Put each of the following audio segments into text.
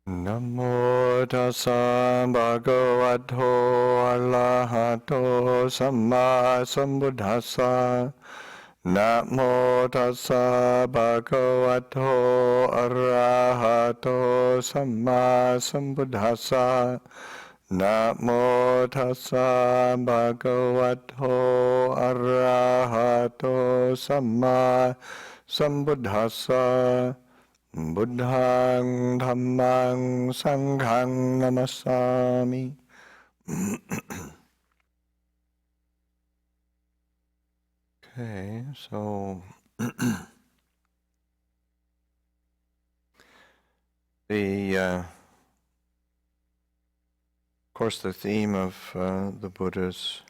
Namo tassa bhagavato arahato samma sambuddhassa. Namo tassa bhagavato arahato samma sambuddhassa. Namo tassa bhagavato arahato samma sambuddhassa. Buddhang Dhammang Sanghang Namasami. Okay, so of course, the theme of the Buddha's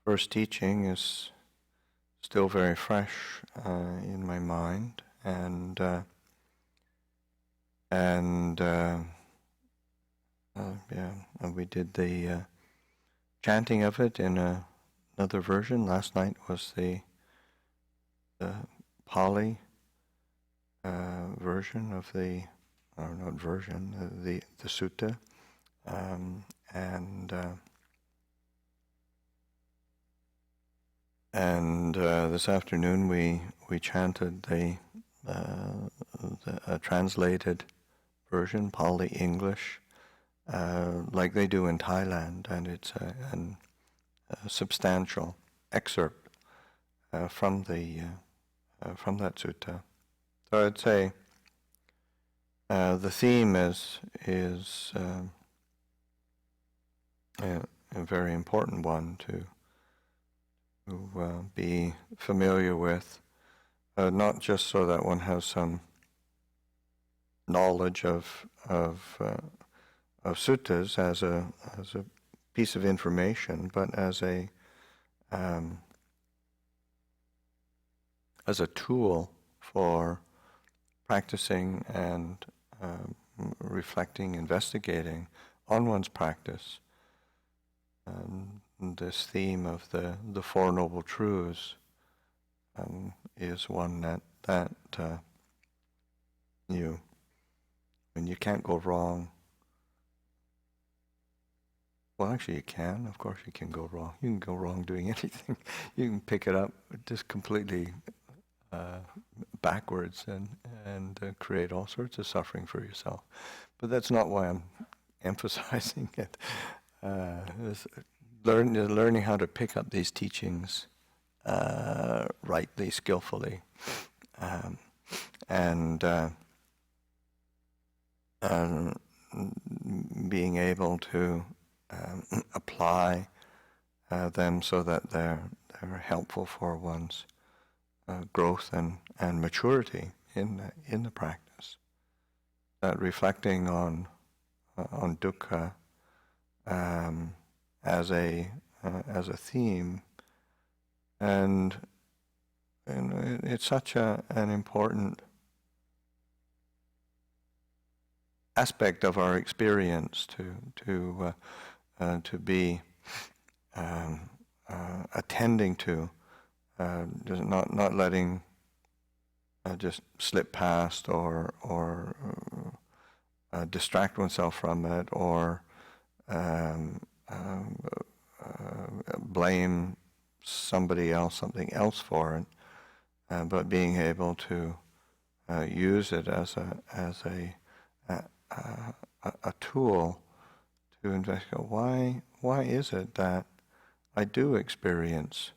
first teaching is still very fresh in my mind, and we did the chanting of it in another version. Last night was the Pali version of the, or not version, the sutta, and this afternoon we chanted the translated version, Pali English, like they do in Thailand, and it's a substantial excerpt from that sutta. So I'd say the theme is a very important one to be familiar with, not just so that one has some knowledge of suttas as a piece of information, but as a tool for practicing and reflecting, investigating on one's practice. This theme of the Four Noble Truths is one that you can't go wrong. Well, actually you can. Of course you can go wrong. You can go wrong doing anything. You can pick it up just completely backwards and create all sorts of suffering for yourself. But that's not why I'm emphasizing it. Learning how to pick up these teachings rightly, skillfully, and being able to apply them so that they're helpful for one's growth and maturity in the practice. That reflecting on dukkha as a theme, and it's such an important aspect of our experience to be attending to, just not letting just slip past or distract oneself from it, or blame somebody else, something else for it, but being able to use it as a tool to investigate why is it that I do experience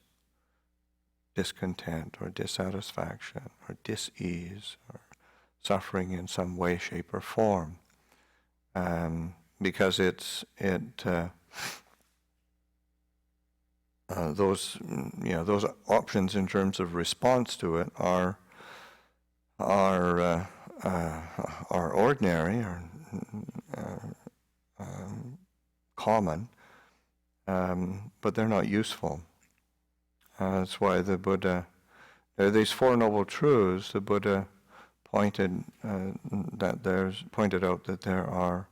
discontent or dissatisfaction or dis-ease or suffering in some way, shape, or form, because those options in terms of response to it are ordinary or common, but they're not useful. That's why the Buddha, there are these Four Noble Truths. The Buddha pointed out that there are,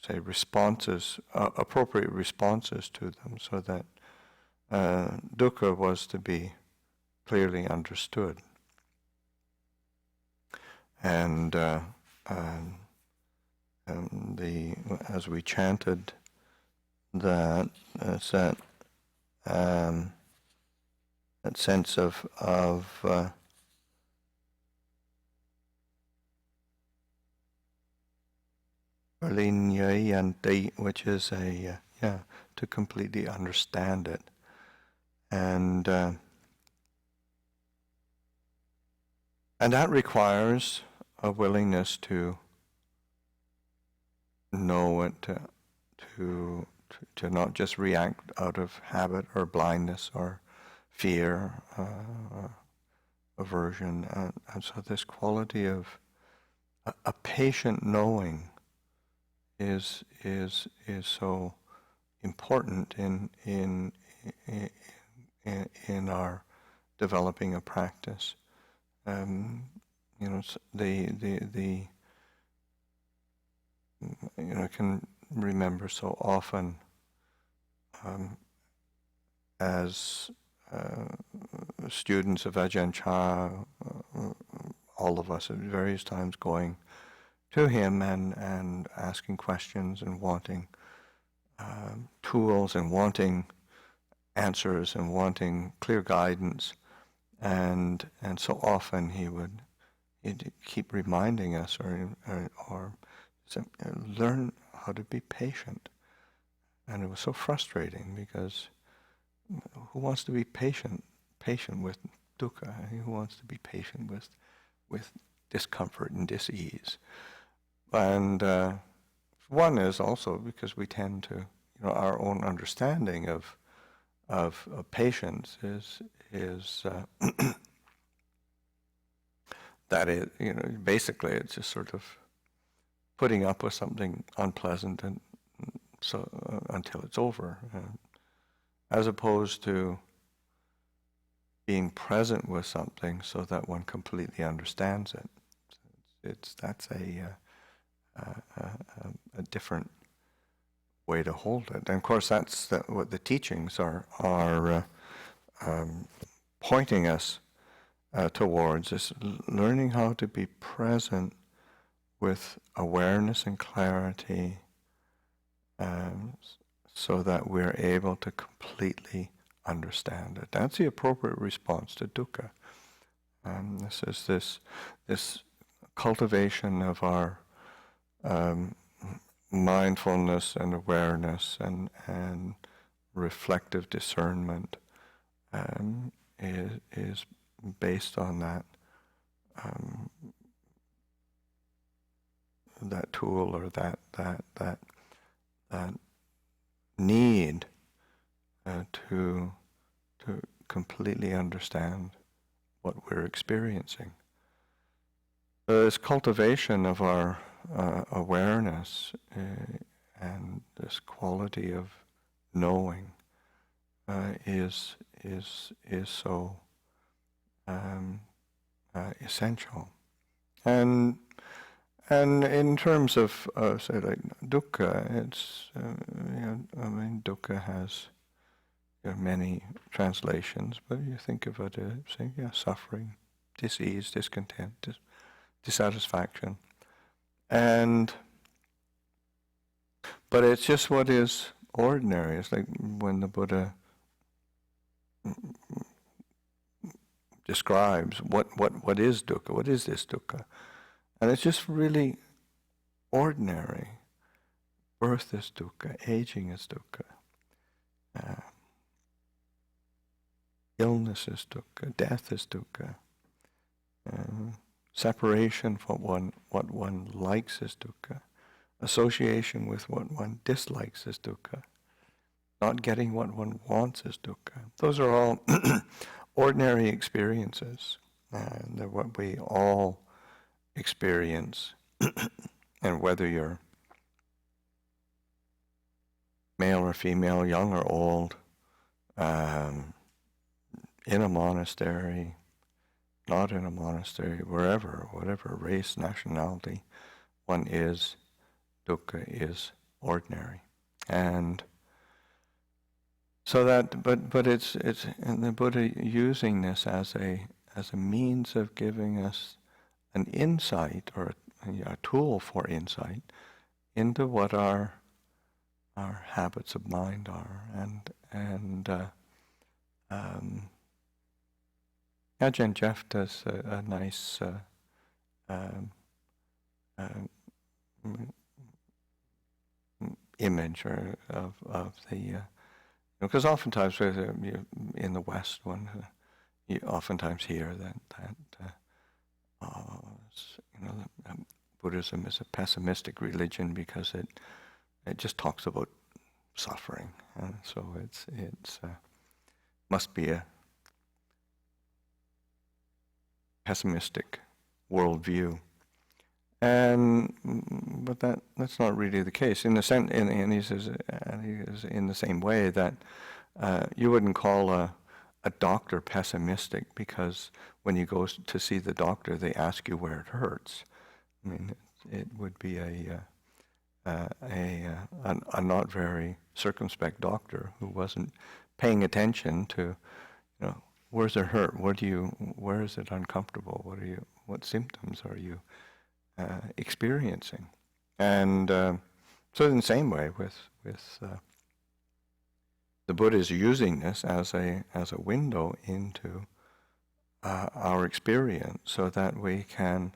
say, responses, appropriate responses to them, so that dukkha was to be clearly understood. And as we chanted that, that sense of relinquishing, which is to completely understand it, and that requires a willingness to know it, to not just react out of habit or blindness or fear, or aversion, and so this quality of a patient knowing is so important in our developing a practice. I can remember so often as students of Ajahn Chah, all of us at various times going to him and asking questions and wanting tools and wanting answers and wanting clear guidance, and so often he'd keep reminding us or learn how to be patient, and it was so frustrating because who wants to be patient with dukkha? Who wants to be patient with discomfort and dis-ease? And one is also because we tend to, our own understanding of patience is that it, basically it's just sort of putting up with something unpleasant and so until it's over, as opposed to being present with something so that one completely understands it. That's a different way to hold it, and of course that's what the teachings are pointing us towards, is learning how to be present with awareness and clarity, so that we're able to completely understand it. That's the appropriate response to dukkha. This is this cultivation of our mindfulness and awareness and reflective discernment is based on that that tool, or that need to completely understand what we're experiencing. This cultivation of our awareness and this quality of knowing is so essential. And in terms of say like dukkha, it's dukkha has many translations, but you think of it as saying suffering, dis-ease, discontent, dissatisfaction, but it's just what is ordinary. It's like when the Buddha describes what is dukkha, what is this dukkha, and it's just really ordinary. Birth is dukkha, aging is dukkha, illness is dukkha, death is dukkha, separation from what one likes is dukkha, association with what one dislikes is dukkha, not getting what one wants is dukkha. Those are all ordinary experiences, and they're what we all experience. And whether you're male or female, young or old, in a monastery, not in a monastery, wherever, whatever race, nationality one is, dukkha is ordinary. And so that, but it's and the Buddha using this as a means of giving us an insight, or a tool for insight into what our habits of mind are, and Ajahn Jeff does a nice image of the because oftentimes in the West you oftentimes hear that Buddhism is a pessimistic religion because it just talks about suffering, and so it's must be a pessimistic worldview, but that's not really the case. In the sense, and he says in the same way that you wouldn't call a doctor pessimistic because when you go to see the doctor, they ask you where it hurts. I mean, it would be a not very circumspect doctor who wasn't paying attention to, where's it hurt? Where is it uncomfortable? What symptoms are you experiencing? And so in the same way with the Buddha is using this as a window into our experience so that we can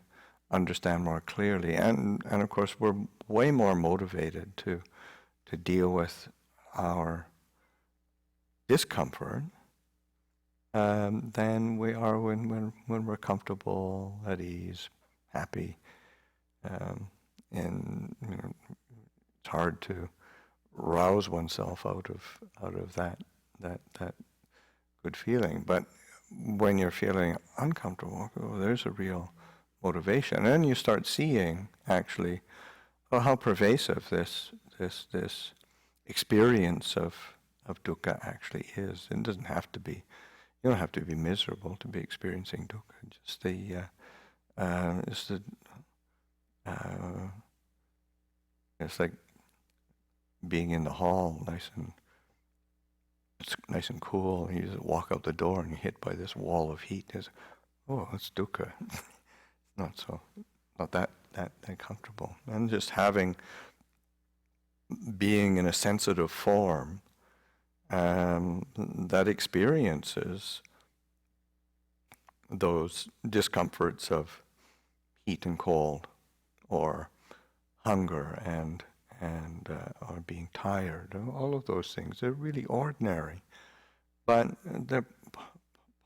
understand more clearly. And of course we're way more motivated to deal with our discomfort than we are when we're comfortable, at ease, happy. And it's hard to rouse oneself out of that good feeling. But when you're feeling uncomfortable, there's a real motivation. And then you start seeing actually how pervasive this experience of dukkha actually is. It doesn't have to be. You don't have to be miserable to be experiencing dukkha. Just it's like being in the hall, nice and cool, and you just walk out the door and you're hit by this wall of heat. It's dukkha. Not that comfortable. And just being in a sensitive form that experiences those discomforts of heat and cold, or hunger and or being tired. All of those things, they're really ordinary, but they're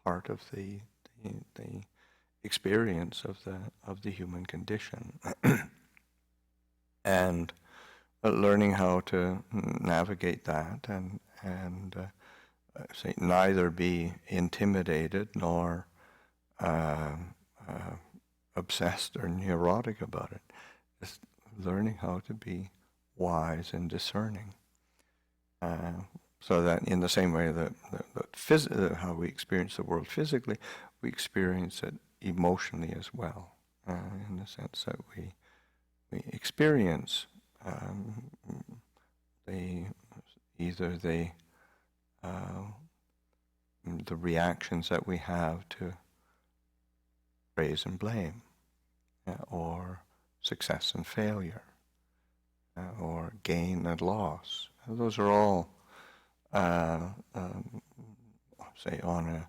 part of the experience of the human condition. And learning how to navigate that and say neither be intimidated nor obsessed or neurotic about it. Just learning how to be wise and discerning, so that in the same way that how we experience the world physically, we experience it emotionally as well, in the sense that we experience either the reactions that we have to praise and blame, or success and failure, or gain and loss. Those are all, say, on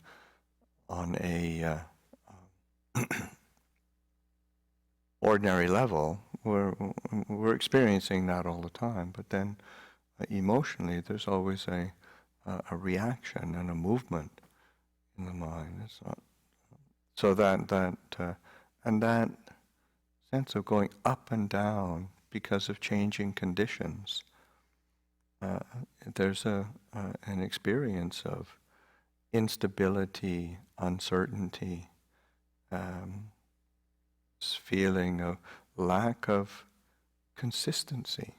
a ordinary level, we're experiencing that all the time. But then, emotionally, there's always a reaction and a movement in the mind. It's not so that sense of going up and down because of changing conditions. There's an experience of instability, uncertainty, this feeling of lack of consistency,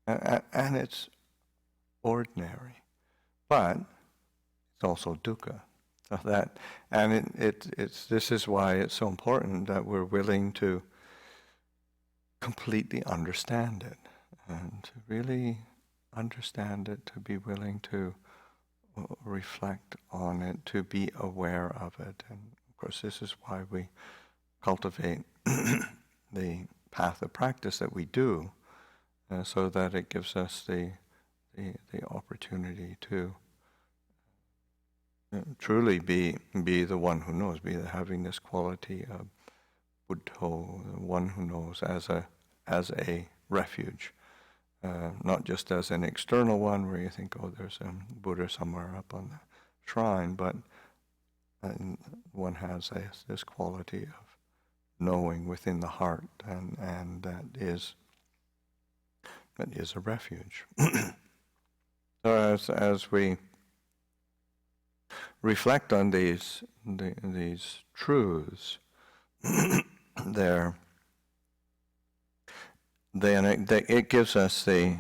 and it's ordinary, but it's also dukkha. So this is why it's so important that we're willing to completely understand it, and to really understand it, to be willing to reflect on it, to be aware of it. And of course, this is why we cultivate the path of practice that we do, so that it gives us the opportunity to truly be the one who knows, having this quality of Buddho, the one who knows, as a refuge, not just as an external one where you think, oh, there's a Buddha somewhere up on the shrine, but one has this quality of knowing within the heart, and that is a refuge. So as we reflect on these truths, then it gives us the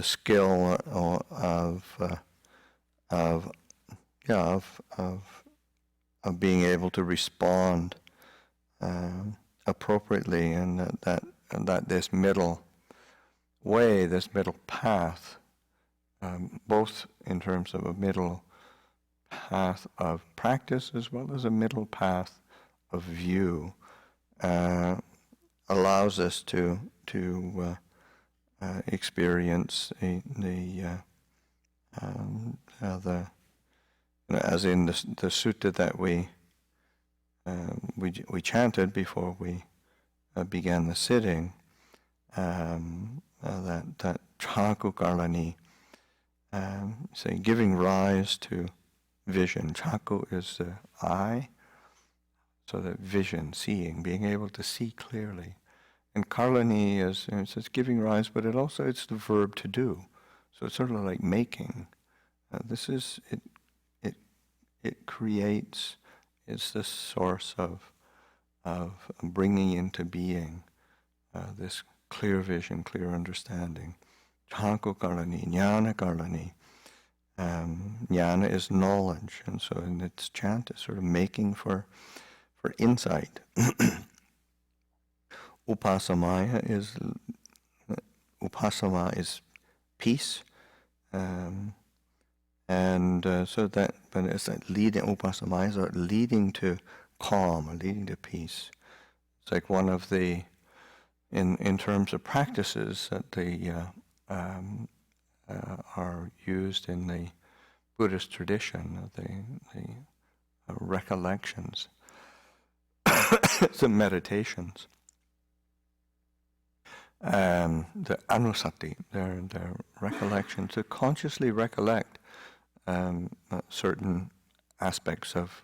skill of being able to respond appropriately, and that this middle way, this middle path, both in terms of a middle path of practice as well as a middle path of view, allows us to experience as in the sutta that we chanted before we began the sitting, that chakukarlani, say giving rise to vision. Chaku is the eye, so that vision, seeing, being able to see clearly. And karlani is, it's giving rise, but it's the verb to do. So it's sort of like making. This is it. It creates. It's the source of bringing into being this clear vision, clear understanding. Chaku karlani, jnana karlani. Jnana is knowledge, and so in its chant is sort of making for insight. Upasama is peace, so that, but it's like leading, upasama is leading to calm, leading to peace. It's like one of the, in terms of practices that are used in the Buddhist tradition, the recollections, the meditations, the anusati, their recollection, to consciously recollect certain aspects of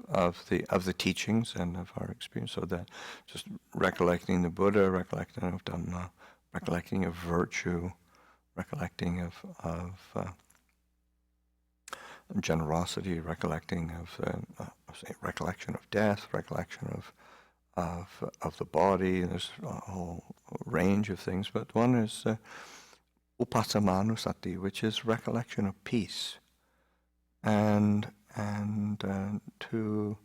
the teachings and of our experience. So that just recollecting the Buddha, recollecting of Dhamma, recollecting of virtue, recollecting of generosity, recollecting recollection of death, recollection of the body. There's a whole range of things, but one is upasamanusati, which is recollection of peace, and to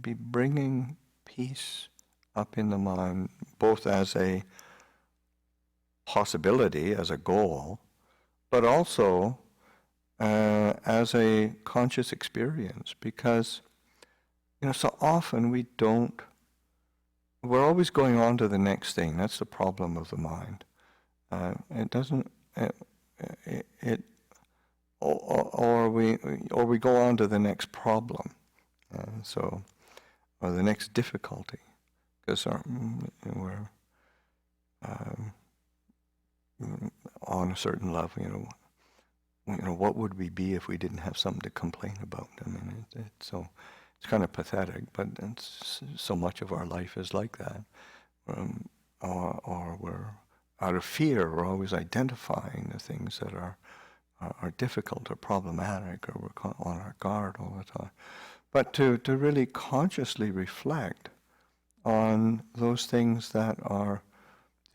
be bringing peace up in the mind, both as a possibility, as a goal, but also as a conscious experience, because so often we're always going on to the next thing. That's the problem of the mind. Or we go on to the next problem, or the next difficulty, because we're on a certain level. What would we be if we didn't have something to complain about? I mean, it's kind of pathetic, but so much of our life is like that. Or we're out of fear. We're always identifying the things that are difficult or problematic, or we're on our guard all the time. But to really consciously reflect on those things that are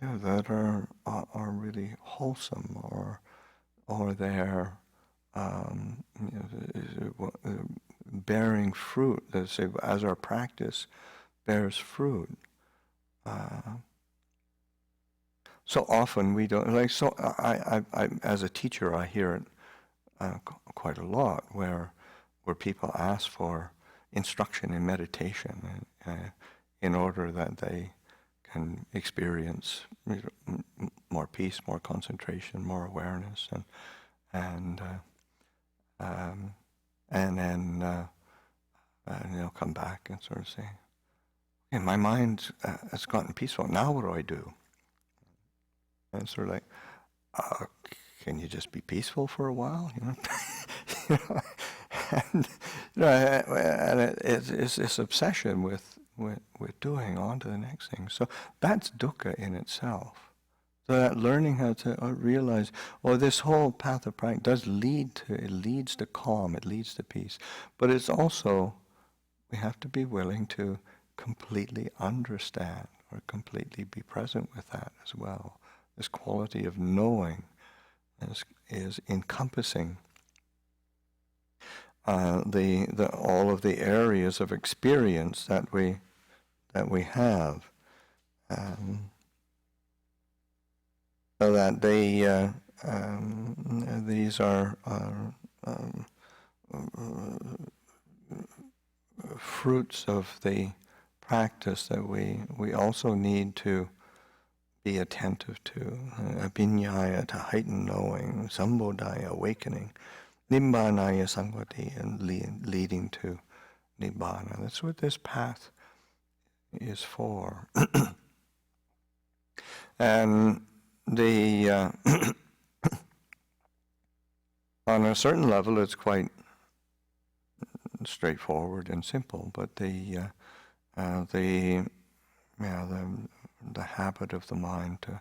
really wholesome, or they're bearing fruit. Let's say, as our practice bears fruit. So often we don't like. So I as a teacher, I hear it quite a lot, where people ask for instruction in meditation in order that they can experience more peace, more concentration, more awareness, and then they'll come back and sort of say, "Okay, my mind has gotten peaceful. Now what do I do?" And it's sort of like, "Can you just be peaceful for a while?" You know, and it's this obsession with doing on to the next thing. So that's dukkha in itself. So that learning how to realize, this whole path of practice leads to calm, it leads to peace. But it's also, we have to be willing to completely understand or completely be present with that as well. This quality of knowing is encompassing all of the areas of experience that we have, so that these are fruits of the practice that we also need to be attentive to. Abhinyaya, to heighten knowing, sambodhaya, awakening, nibbānaya, samvati, and leading to nibbana. That's what this path is for. And on a certain level, it's quite straightforward and simple, but the habit of the mind to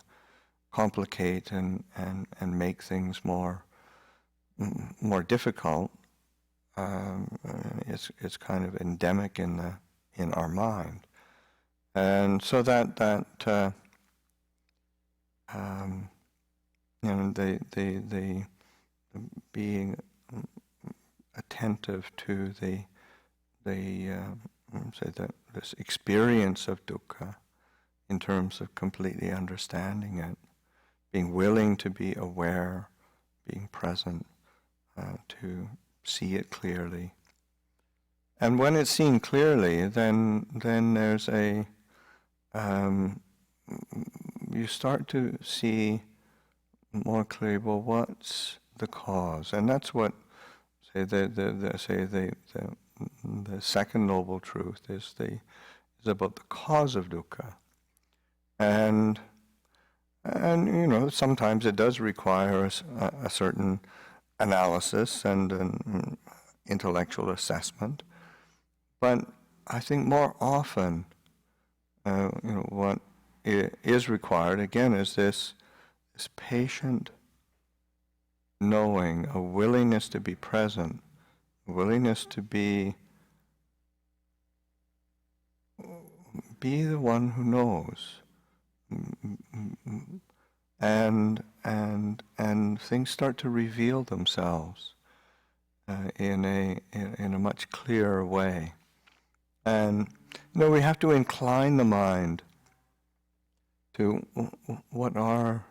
complicate and make things more difficult is kind of endemic in our mind, and so that the being attentive to this experience of dukkha in terms of completely understanding it, being willing to be aware, being present, to see it clearly. And when it's seen clearly, then there's you start to see more clearly, what's the cause? And that's what, the second noble truth is about the cause of dukkha. And sometimes it does require a certain analysis and an intellectual assessment. But I think more often, what is required, again, is this patient knowing, a willingness to be present, a willingness to be the one who knows, and things start to reveal themselves in a much clearer way. And we have to incline the mind to what are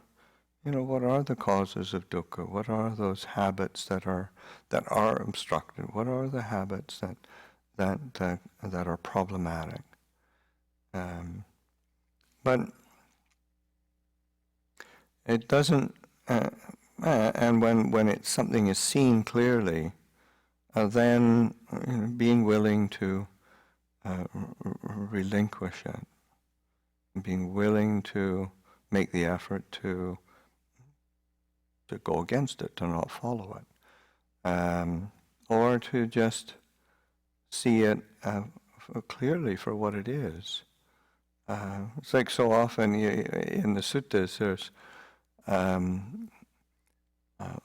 the causes of dukkha? What are those habits that are obstructed? What are the habits that are problematic? But it doesn't. And when something is seen clearly, then being willing to relinquish it, being willing to make the effort to go against it, to not follow it, or to just see it clearly for what it is. It's like so often in the suttas, there's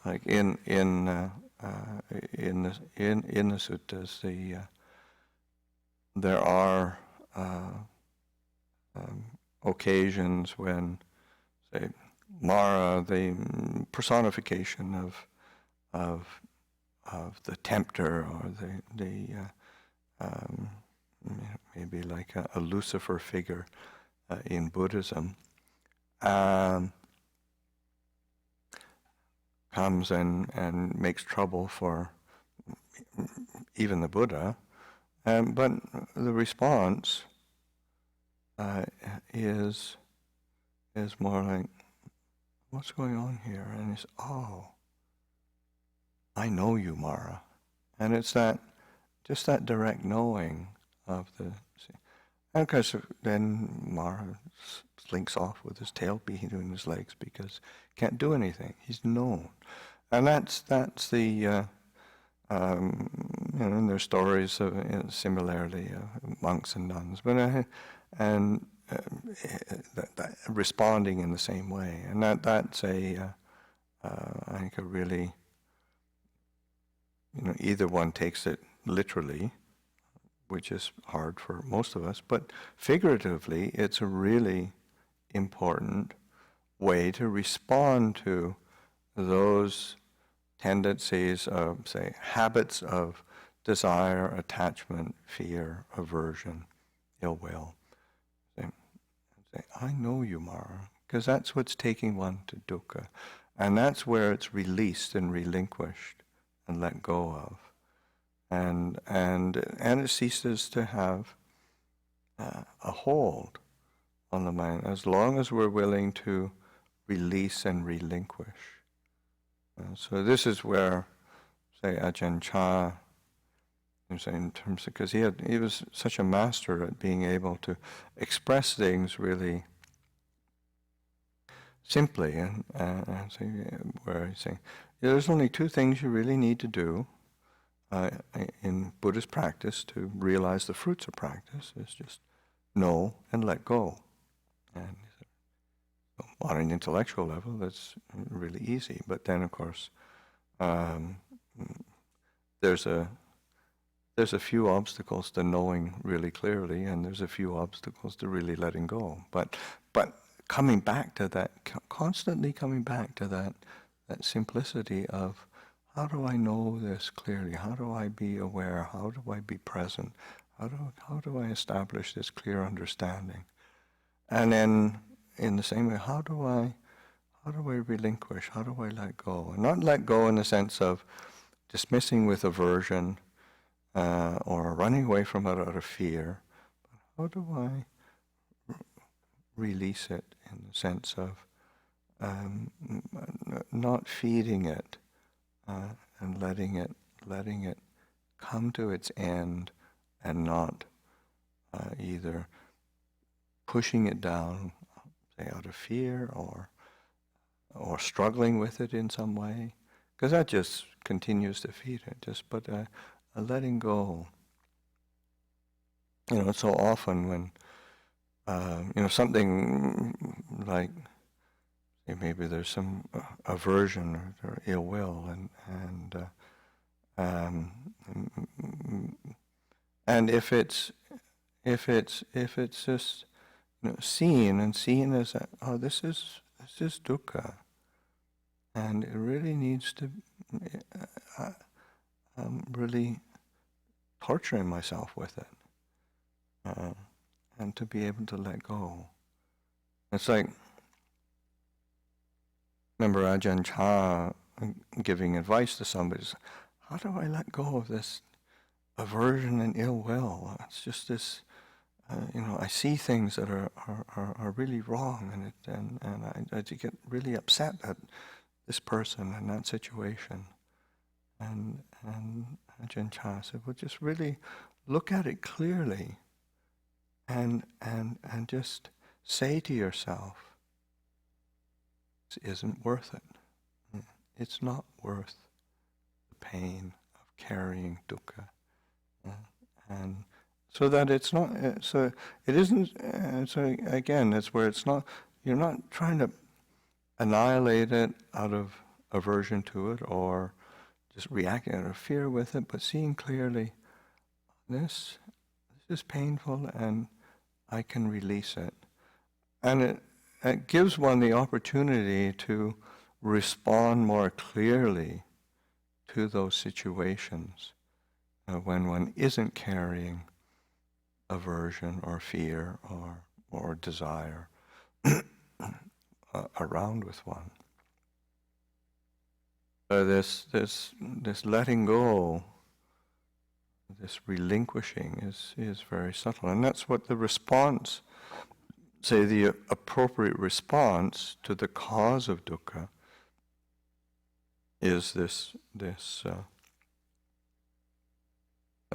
like in the suttas, there are occasions when, say, Mara, the personification of the tempter, or maybe like a Lucifer figure in Buddhism, comes and makes trouble for even the Buddha, But the response is more like, what's going on here? And it's, oh, I know you, Mara. And it's just that direct knowing of the... And of course, then Mara slinks off with his tail between his legs because he can't do anything. He's known. And that's the... and there's stories of similarly monks and nuns, but that responding in the same way, and that's I think a really, either one takes it literally, which is hard for most of us, but figuratively, it's a really important way to respond to those tendencies of, say, habits of desire, attachment, fear, aversion, ill will. Say, I know you, Mara, because that's what's taking one to dukkha. And that's where it's released and relinquished and let go of. And it ceases to have a hold on the mind as long as we're willing to release and relinquish. So this is where, say, Ajahn Chah, in terms of, because he was such a master at being able to express things really simply, and say, where he's saying, there's only two things you really need to do in Buddhist practice to realize the fruits of practice. Is just know and let go. And on an intellectual level, that's really easy. But then, of course, there's a few obstacles to knowing really clearly, and there's a few obstacles to really letting go. But coming back to that, constantly coming back to that simplicity of, how do I know this clearly? How do I be aware? How do I be present? How do I establish this clear understanding? And then, in the same way, how do I relinquish? How do I let go? And not let go in the sense of dismissing with aversion or running away from it out of fear. But how do I release it in the sense of not feeding it and letting it come to its end, and not either pushing it down, say, out of fear or struggling with it in some way, because that just continues to feed it. But a letting go. So often when something like, maybe there's some aversion or ill will, and if it's just seen as this is dukkha, and it really needs to really torturing myself with it, and to be able to let go. It's like, remember Ajahn Chah giving advice to somebody, how do I let go of this aversion and ill will? It's just this, I see things that are really wrong, and I get really upset at this person and that situation. And Ajahn Chah said, well, just really look at it clearly, and just say to yourself, this isn't worth it. It's not worth the pain of carrying dukkha. And so that it's not, so it isn't, so again, that's where it's not, you're not trying to annihilate it out of aversion to it or just reacting out of fear with it, but seeing clearly, this is painful and I can release it. And it gives one the opportunity to respond more clearly to those situations when one isn't carrying aversion or fear or desire around with one. So this letting go this relinquishing is very subtle. And that's what the response, say the appropriate response to the cause of dukkha is this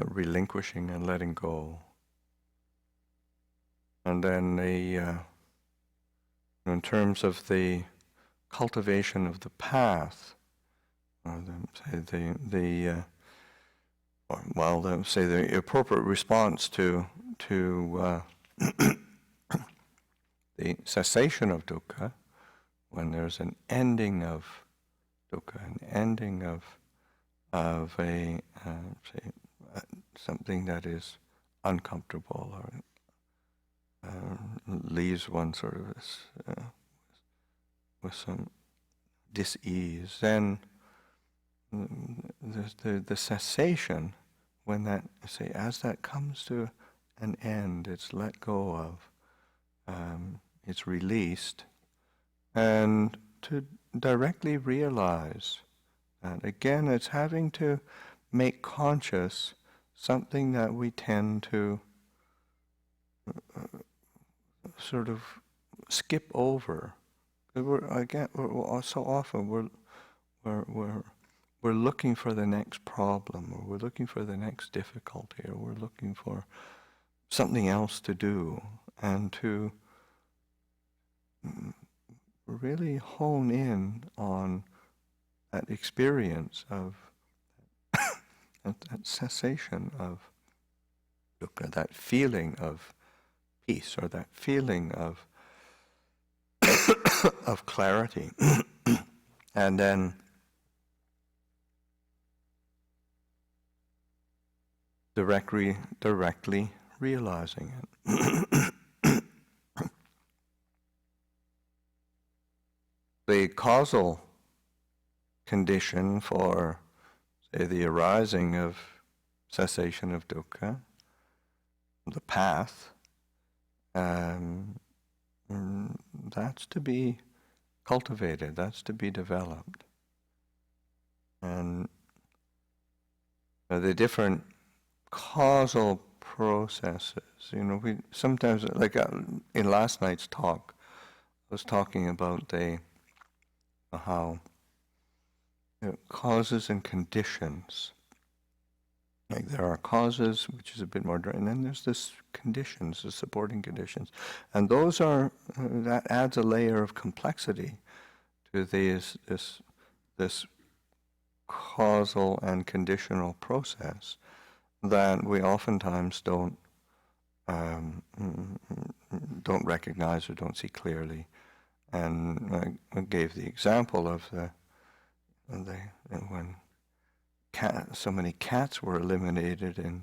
relinquishing and letting go. And then in terms of the cultivation of the path, the appropriate response to the cessation of dukkha, when there's an ending of dukkha, an ending of a something that is uncomfortable or leaves one sort of with some dis-ease, then the cessation, when that, say, as that comes to an end, it's let go of, it's released, and to directly realize that, again, it's having to make conscious something that we tend to sort of skip over. So often we're looking for the next problem, or we're looking for the next difficulty, or we're looking for something else to do, and to really hone in on that experience of that cessation of dukkha, that feeling of peace, or that feeling of of clarity, and then directly realizing it. The causal condition for, say, the arising of cessation of dukkha, the path, that's to be cultivated, that's to be developed. And the different causal processes, we sometimes, like in last night's talk, I was talking about how causes and conditions. Like there are causes, which is a bit more, and then there's this conditions, the supporting conditions, and those are that adds a layer of complexity to this causal and conditional process that we oftentimes don't recognize or don't see clearly. And I gave the example of when so many cats were eliminated in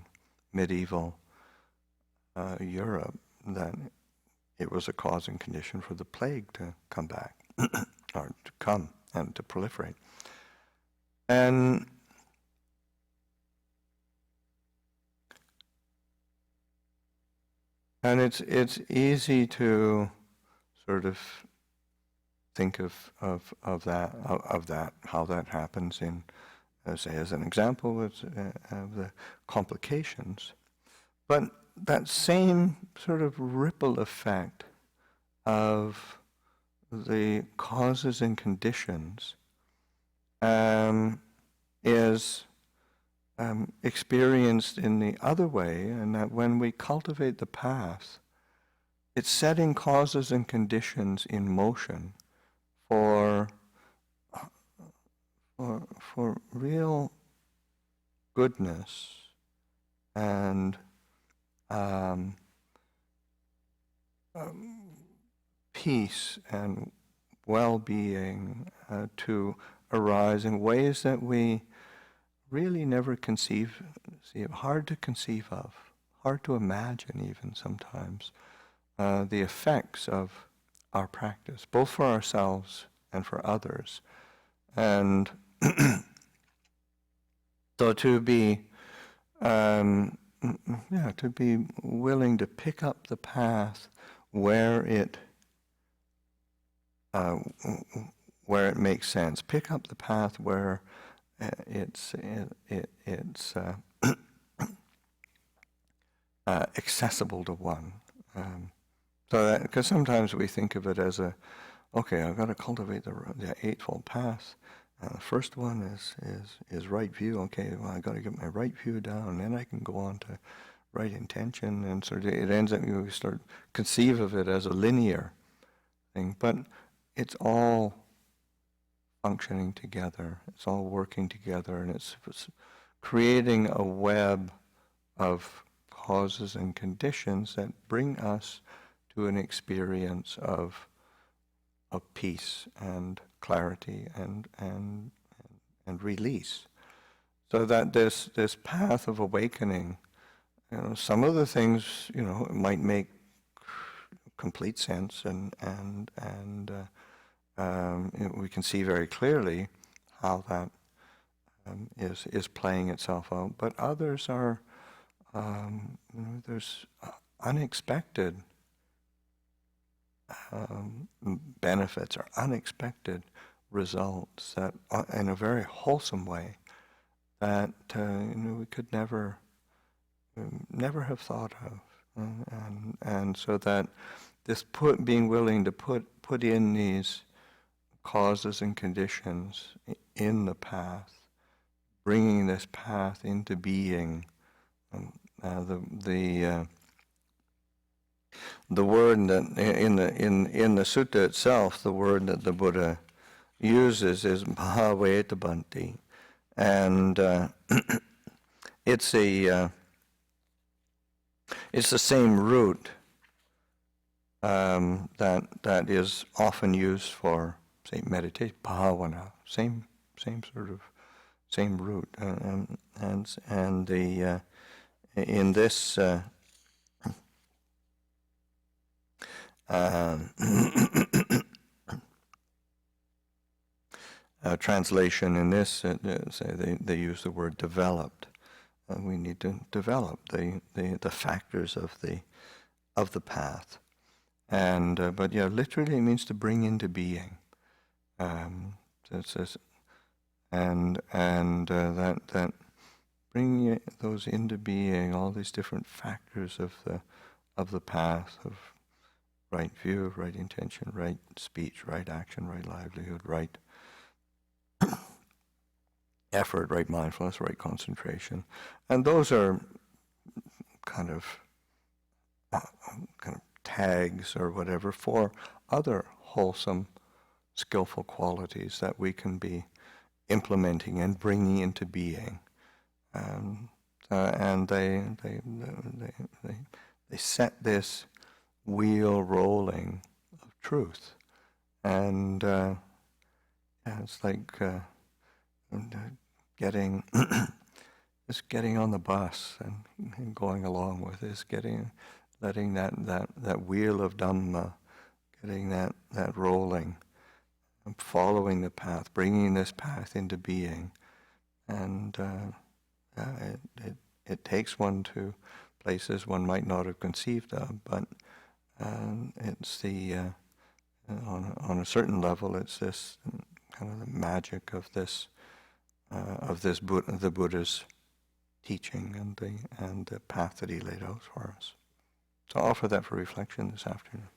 medieval Europe, that it was a cause and condition for the plague to come back, or to come and to proliferate. And it's easy to sort of think of that, how that happens in, say, as an example of the complications. But that same sort of ripple effect of the causes and conditions is experienced in the other way, and that when we cultivate the path, it's setting causes and conditions in motion for real goodness and peace and well-being to arise in ways that we really never see it, hard to conceive of, hard to imagine even sometimes, the effects of our practice, both for ourselves and for others. And so to be willing to pick up the path where it makes sense, pick up the path where it's accessible to one. So because sometimes we think of it as okay, I've got to cultivate the Eightfold Path. The first one is right view. Okay, well, I've got to get my right view down, and then I can go on to right intention, and sort of it ends up, we start conceive of it as a linear thing, but it's all functioning together. It's all working together, and it's creating a web of causes and conditions that bring us to an experience of peace and clarity and release. So that this path of awakening, some of the things, might make complete sense, and we can see very clearly how that is playing itself out. But others are, there's unexpected benefits or unexpected results that, in a very wholesome way, that we could never have thought of, and so that this being willing to put in these causes and conditions in the path, bringing this path into being. The word that in the sutta itself, the word that the Buddha uses is bhavettabhanti, and it's the same root that is often used for, say, meditation, bhavana, same root, and the in this translation in this, say they use the word developed. We need to develop the factors of the path, and but literally it means to bring into being. So it says, and that bring those into being, all these different factors of the path of right view, right intention, right speech, right action, right livelihood, right effort, right mindfulness, right concentration, and those are kind of tags or whatever for other wholesome, skillful qualities that we can be implementing and bringing into being, and they set this wheel rolling of truth, and it's like getting just getting on the bus and going along with this, letting that wheel of Dhamma, getting that rolling, and following the path, bringing this path into being, and it takes one to places one might not have conceived of, but it's on a certain level, it's this kind of the magic of the Buddha's teaching and the path that he laid out for us. So I'll offer that for reflection this afternoon.